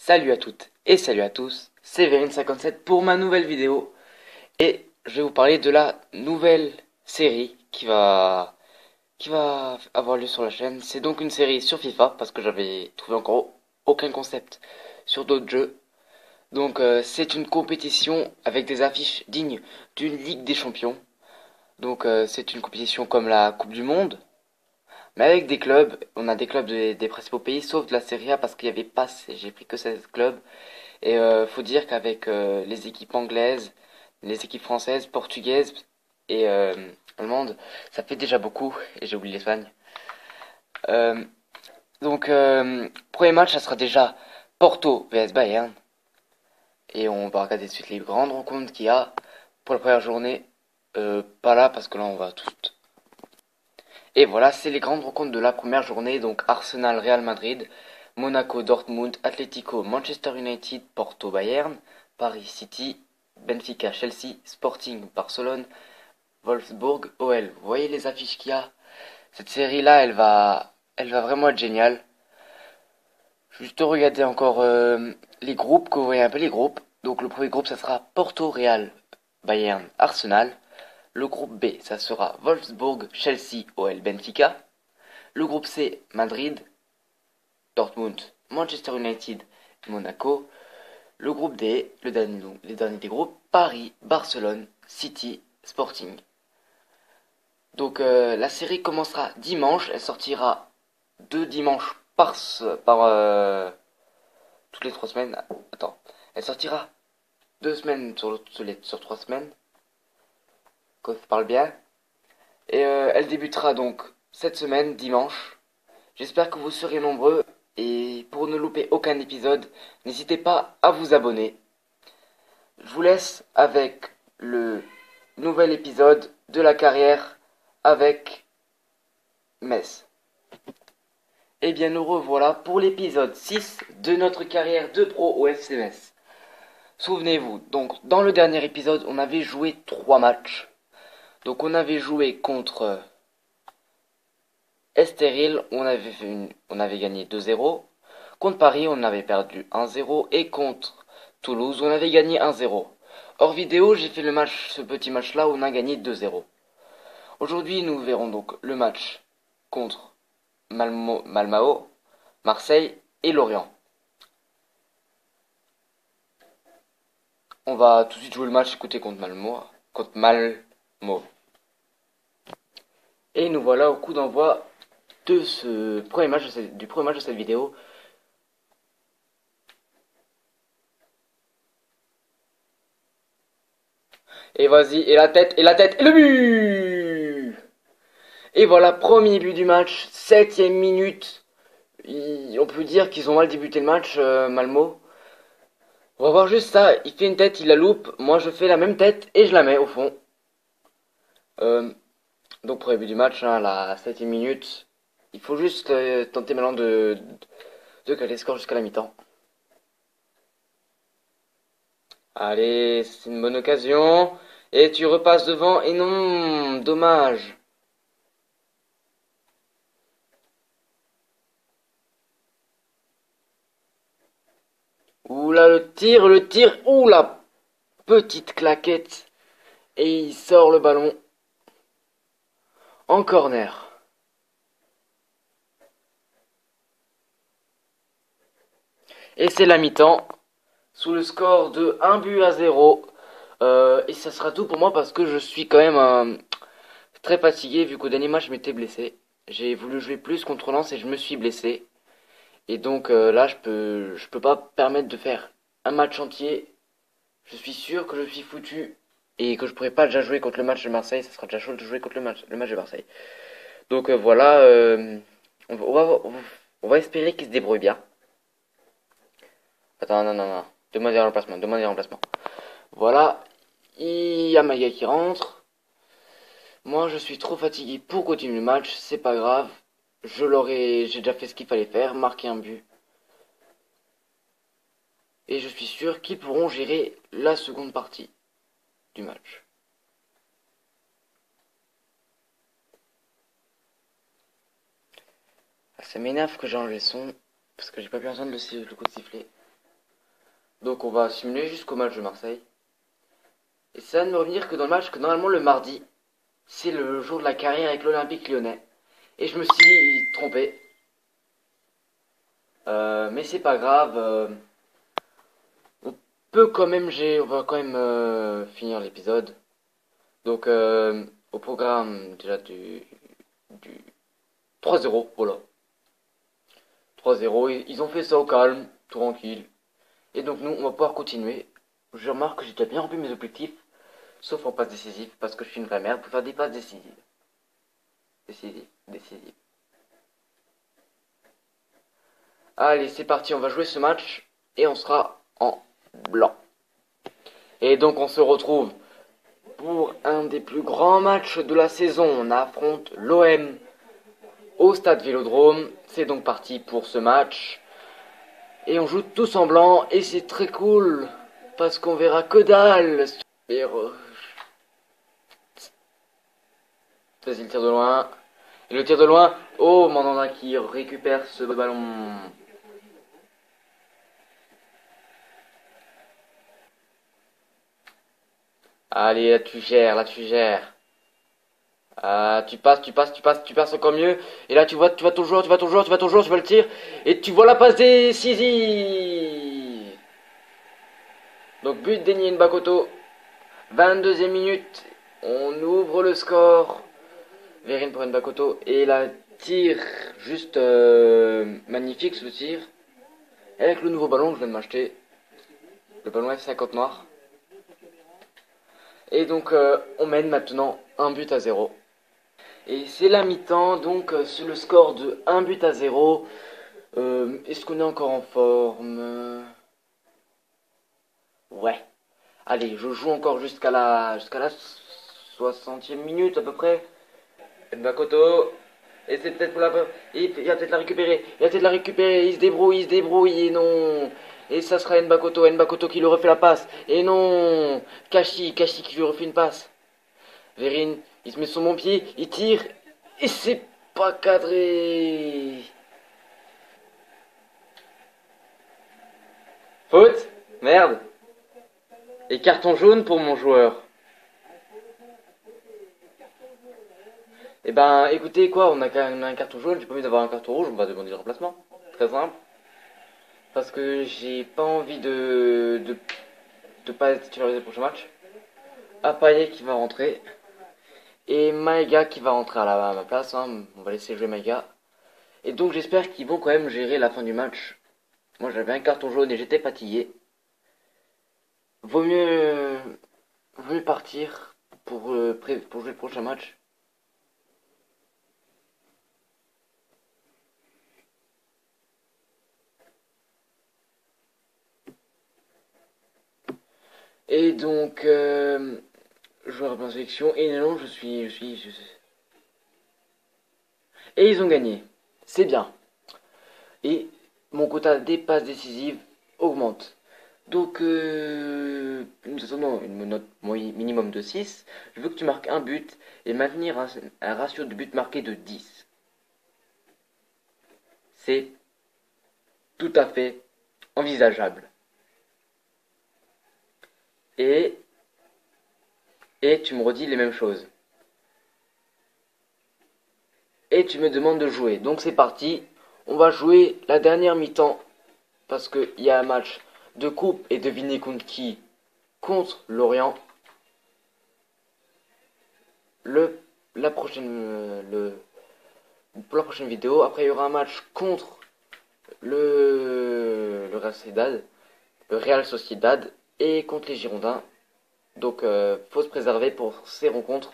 Salut à toutes et salut à tous, c'est Vérine57 pour ma nouvelle vidéo et je vais vous parler de la nouvelle série qui va avoir lieu sur la chaîne. C'est donc une série sur FIFA parce que j'avais trouvé encore aucun concept sur d'autres jeux. Donc c'est une compétition avec des affiches dignes d'une Ligue des Champions. Donc c'est une compétition comme la Coupe du Monde, mais avec des clubs. On a des clubs des principaux pays sauf de la Serie A parce qu'il n'y avait pas, j'ai pris que 16 clubs. Et faut dire qu'avec les équipes anglaises, les équipes françaises, portugaises et allemandes, ça fait déjà beaucoup. Et j'ai oublié l'Espagne. Euh, premier match, ça sera déjà Porto vs Bayern. Et on va regarder de suite les grandes rencontres qu'il y a pour la première journée. Pas là parce que là on va tout. Et voilà, c'est les grandes rencontres de la première journée. Donc Arsenal, Real Madrid, Monaco, Dortmund, Atlético, Manchester United, Porto, Bayern, Paris City, Benfica, Chelsea, Sporting, Barcelone, Wolfsburg, OL. Vous voyez les affiches qu'il y a? Cette série-là, elle va vraiment être géniale. Juste regarder encore les groupes, que vous voyez un peu les groupes. Donc le premier groupe, ça sera Porto, Real, Bayern, Arsenal. Le groupe B, ça sera Wolfsburg, Chelsea, OL, Benfica. Le groupe C, Madrid, Dortmund, Manchester United, Monaco. Le groupe D, les derniers des groupes, Paris, Barcelone, City, Sporting. Donc la série commencera dimanche, elle sortira deux dimanches par toutes les 3 semaines. Attends, elle sortira 2 semaines sur 3 semaines, quand je parle bien. Et elle débutera donc cette semaine, dimanche. J'espère que vous serez nombreux et pour ne louper aucun épisode, n'hésitez pas à vous abonner. Je vous laisse avec le nouvel épisode de la carrière avec Metz. Et bien nous revoilà pour l'épisode 6 de notre carrière de pro au FC Metz. Souvenez-vous, donc dans le dernier épisode, on avait joué 3 matchs. Donc on avait joué contre Estoril, on avait gagné 2-0. Contre Paris, on avait perdu 1-0. Et contre Toulouse, on avait gagné 1-0. Hors vidéo, j'ai fait ce petit match-là où on a gagné 2-0. Aujourd'hui, nous verrons donc le match contre Malmao, Marseille et Lorient. On va tout de suite jouer le match écoutez contre Malmo. Et nous voilà au coup d'envoi de ce premier match du premier match de cette vidéo. Et vas-y, et la tête, et le but! Et voilà, premier but du match, 7ème minute. On peut dire qu'ils ont mal débuté le match, Malmo. On va voir juste ça, il fait une tête, il la loupe, moi je fais la même tête et je la mets au fond. Euh, donc premier but du match, hein, la 7ème minute. Il faut juste tenter maintenant de caler le score jusqu'à la mi-temps. Allez, c'est une bonne occasion. Et tu repasses devant, et non, dommage. Oula, le tir, oula, petite claquette. Et il sort le ballon en corner. Et c'est la mi-temps, sous le score de 1-0. Et ça sera tout pour moi parce que je suis quand même très fatigué vu qu'au dernier match je m'étais blessé. J'ai voulu jouer plus contre Lens et je me suis blessé. Et donc là je peux pas permettre de faire un match entier. Je suis sûr que je suis foutu et que je pourrai pas déjà jouer contre le match de Marseille. Ça sera déjà chaud de jouer contre le match de Marseille. Donc voilà, on va espérer qu'il se débrouille bien. Attends, non, non, non. Demande des remplacements. Voilà, il y a Maga qui rentre. Moi, je suis trop fatigué pour continuer le match. C'est pas grave. J'ai déjà fait ce qu'il fallait faire, marquer un but. Et je suis sûr qu'ils pourront gérer la seconde partie du match. Ça m'énerve que j'ai enlevé le son, parce que j'ai pas pu entendre le coup de sifflet. Donc on va simuler jusqu'au match de Marseille. Et ça va de me revenir que dans le match, que normalement le mardi, c'est le jour de la carrière avec l'Olympique Lyonnais. Et je me suis trompé. Mais c'est pas grave. On peut quand même, on va quand même finir l'épisode. Donc au programme déjà du 3-0, voilà. 3-0, ils ont fait ça au calme, tranquille. Et donc nous, on va pouvoir continuer. Je remarque que j'ai déjà bien rempli mes objectifs, sauf en passe décisive, parce que je suis une vraie merde pour faire des passes décisives. Décisives. Allez, c'est parti, on va jouer ce match, et on sera en blanc. Et donc on se retrouve pour un des plus grands matchs de la saison. On affronte l'OM au stade Vélodrome. C'est donc parti pour ce match. Et on joue tous en blanc et c'est très cool parce qu'on verra que dalle. Et vas-y, le tir de loin. Et le tir de loin. Oh, Mandanda qui récupère ce ballon. Allez, là tu gères, là tu gères. Ah, tu passes encore mieux. Et là tu vois ton joueur, tu vois le tir. Et tu vois la passe décisive. Donc but d'Enye Bakoto. 22e minute. On ouvre le score. Verine pour Nbakoto. Et la tir juste magnifique ce tir. Avec le nouveau ballon que je viens de m'acheter. Le ballon F50 noir. Et donc on mène maintenant 1-0. Et c'est la mi-temps, donc sur le score de 1-0. Est-ce qu'on est encore en forme? Ouais. Allez, je joue encore jusqu'à la 60e minute à peu près. Nbakoto. Et c'est peut-être pour la... Il va peut-être la récupérer. Il se débrouille. Et non. Et ça sera Nbakoto qui lui refait la passe. Et non. Kashi qui lui refait une passe. Verine, il se met sur mon pied. Il tire. Et c'est pas cadré. Faute. Merde. Et carton jaune pour mon joueur. Eh ben, écoutez quoi, on a quand même un carton jaune, j'ai pas envie d'avoir un carton rouge, on va demander le remplacement. Très simple. Parce que j'ai pas envie de pas être titularisé le prochain match. Apaye qui va rentrer. Et Maïga qui va rentrer à ma place. Hein. On va laisser jouer Maïga. Et donc j'espère qu'ils vont quand même gérer la fin du match. Moi j'avais un carton jaune et j'étais fatigué. Vaut mieux partir pour jouer le prochain match. Et donc, joueur en sélection. Et non, je suis. Et ils ont gagné. C'est bien. Et mon quota des passes décisives augmente. Donc, nous attendons une note minimum de 6. Je veux que tu marques un but et maintenir un ratio de buts marqués de 10. C'est tout à fait envisageable. Et tu me redis les mêmes choses. Et tu me demandes de jouer. Donc c'est parti. On va jouer la dernière mi-temps. Parce qu'il y a un match de coupe et devinez contre qui? Contre l'Orient. La prochaine, pour la prochaine vidéo. Après il y aura un match contre le Real Sociedad et contre les Girondins. Donc faut se préserver pour ces rencontres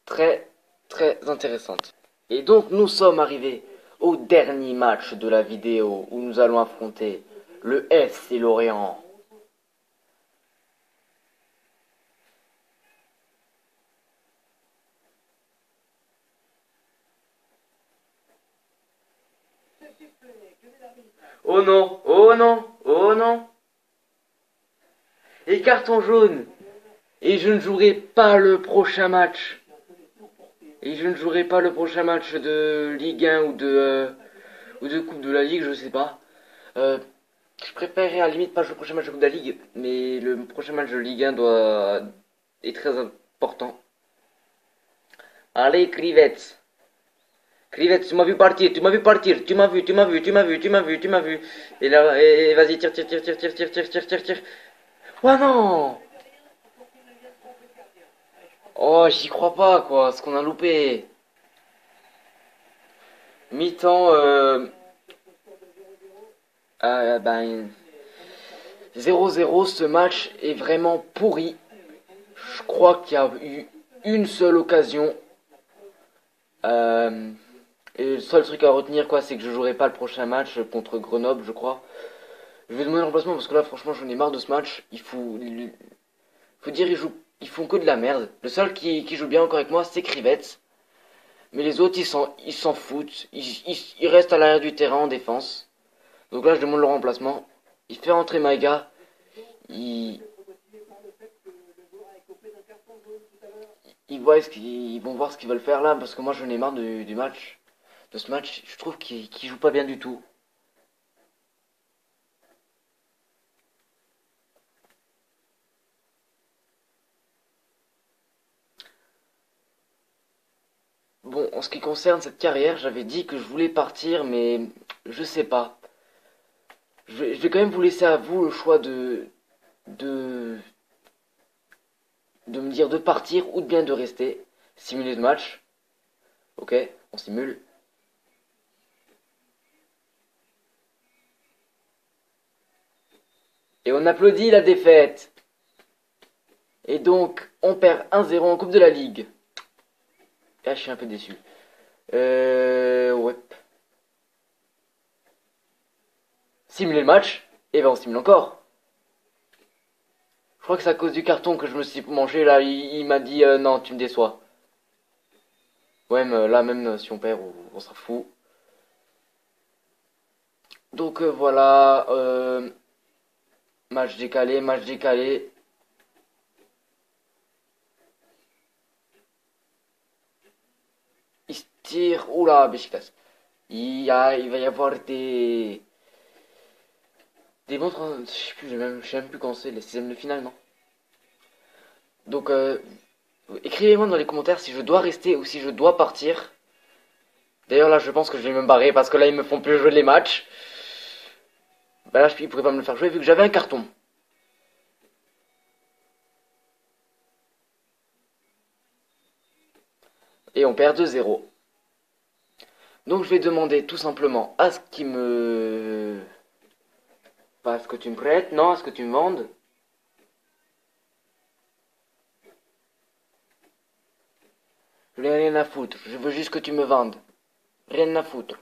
très très intéressantes. Et donc nous sommes arrivés au dernier match de la vidéo où nous allons affronter le FC Lorient. Oh non, oh non, oh non. Et carton jaune. Et je ne jouerai pas le prochain match. De Ligue 1 ou de Coupe de la Ligue, je sais pas. Je préférerais à la limite pas jouer le prochain match de Coupe de la Ligue, mais le prochain match de Ligue 1 est très important. Allez, Krivets. Krivets, tu m'as vu partir, tu m'as vu partir, tu m'as vu, tu m'as vu, tu m'as vu, tu m'as vu, tu m'as vu. Et là, et vas-y, tire, tire, tire, tire, tire, tire, tire, tire, tire, tire. Oh non! Oh, j'y crois pas, quoi, ce qu'on a loupé. Mi-temps, ben, 0-0, ce match est vraiment pourri. Je crois qu'il y a eu une seule occasion. Euh, et le seul truc à retenir, quoi, c'est que je jouerai pas le prochain match contre Grenoble, je crois. Je vais demander un remplacement parce que là, franchement, j'en ai marre de ce match. Faut dire, ils font que de la merde. Le seul qui joue bien encore avec moi, c'est Krivets. Mais les autres, ils s'en foutent. Ils restent à l'arrière du terrain en défense. Donc là, je demande le remplacement. Il fait rentrer Maïga. Ils, ils vont voir ce qu'ils veulent faire là parce que moi, j'en ai marre du match. De ce match, je trouve qu'il joue pas bien du tout. Bon, en ce qui concerne cette carrière, j'avais dit que je voulais partir, mais je sais pas. Je vais quand même vous laisser à vous le choix de, de me dire de partir ou de bien de rester. Simuler le match. Ok, on simule. Et on applaudit la défaite. Et donc, on perd 1-0 en Coupe de la Ligue. Là, je suis un peu déçu. Ouais. Simuler le match. Et ben, on simule encore. Je crois que c'est à cause du carton que je me suis mangé là. Il m'a dit non, tu me déçois. Ouais, mais là, même si on perd, on s'en fout. Donc voilà. Match décalé, match décalé. Il se tire. Oula, Beşiktaş. Il va y avoir des montres. Je sais plus, je sais même plus quand c'est, les 6ème de finale, non? Donc, écrivez-moi dans les commentaires si je dois rester ou si je dois partir. D'ailleurs, là, je pense que je vais me barrer parce que là, ils me font plus jouer les matchs. Bah là, ils pourraient pas me le faire jouer vu que j'avais un carton. Et on perd 2-0. Donc, je vais demander tout simplement à ce qu'ils me. Pas à ce que tu me prêtes, non, à ce que tu me vendes. Je n'ai rien à foutre, je veux juste que tu me vendes. Rien à foutre.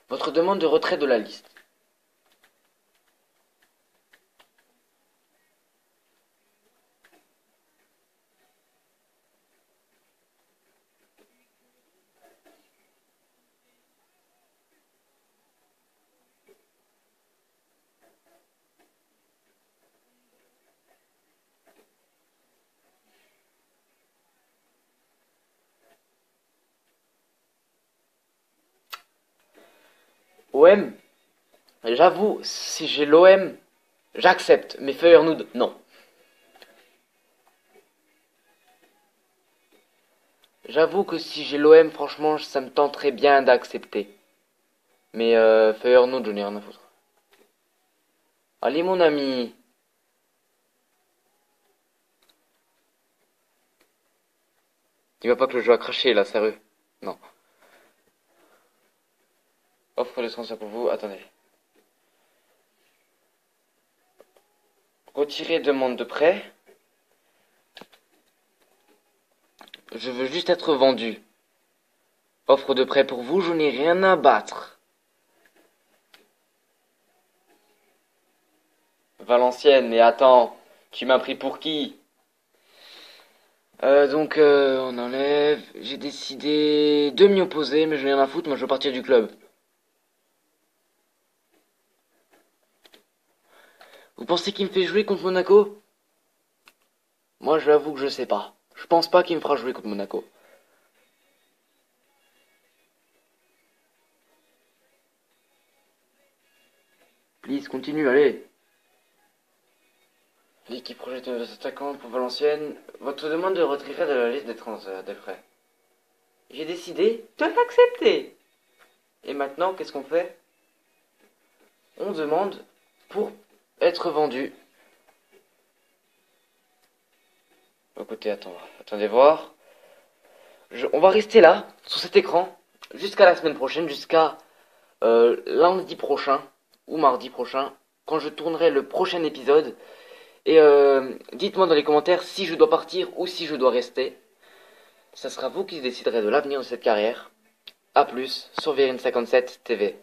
Votre demande de retrait de la liste. OM, j'avoue, si j'ai l'OM, j'accepte. Mais Feyenoord, non. J'avoue que si j'ai l'OM, franchement, ça me tenterait bien d'accepter. Mais Feyenoord, je n'ai rien à foutre. Allez, mon ami. Dis-moi pas que le jeu a craché, là, sérieux. Non. Offre de transfert pour vous. Attendez. Retirer demande de prêt. Je veux juste être vendu. Offre de prêt pour vous, je n'ai rien à battre. Valenciennes, mais attends, tu m'as pris pour qui? Donc on enlève. J'ai décidé de m'y opposer, mais je n'ai rien à foutre, moi je veux partir du club. Vous pensez qu'il me fait jouer contre Monaco? Moi je l'avoue que je sais pas. Je pense pas qu'il me fera jouer contre Monaco. Please, continue, allez. L'équipe projette nos attaquants pour Valenciennes. Votre demande de retirer de la liste des frais. J'ai décidé de l'accepter. Et maintenant, qu'est-ce qu'on fait? On demande pour être vendu. Écoutez, attendez voir. On va rester là, sur cet écran, jusqu'à la semaine prochaine, jusqu'à lundi prochain, ou mardi prochain, quand je tournerai le prochain épisode. Et dites-moi dans les commentaires si je dois partir ou si je dois rester. Ça sera vous qui déciderez de l'avenir de cette carrière. A plus sur VRN57 TV.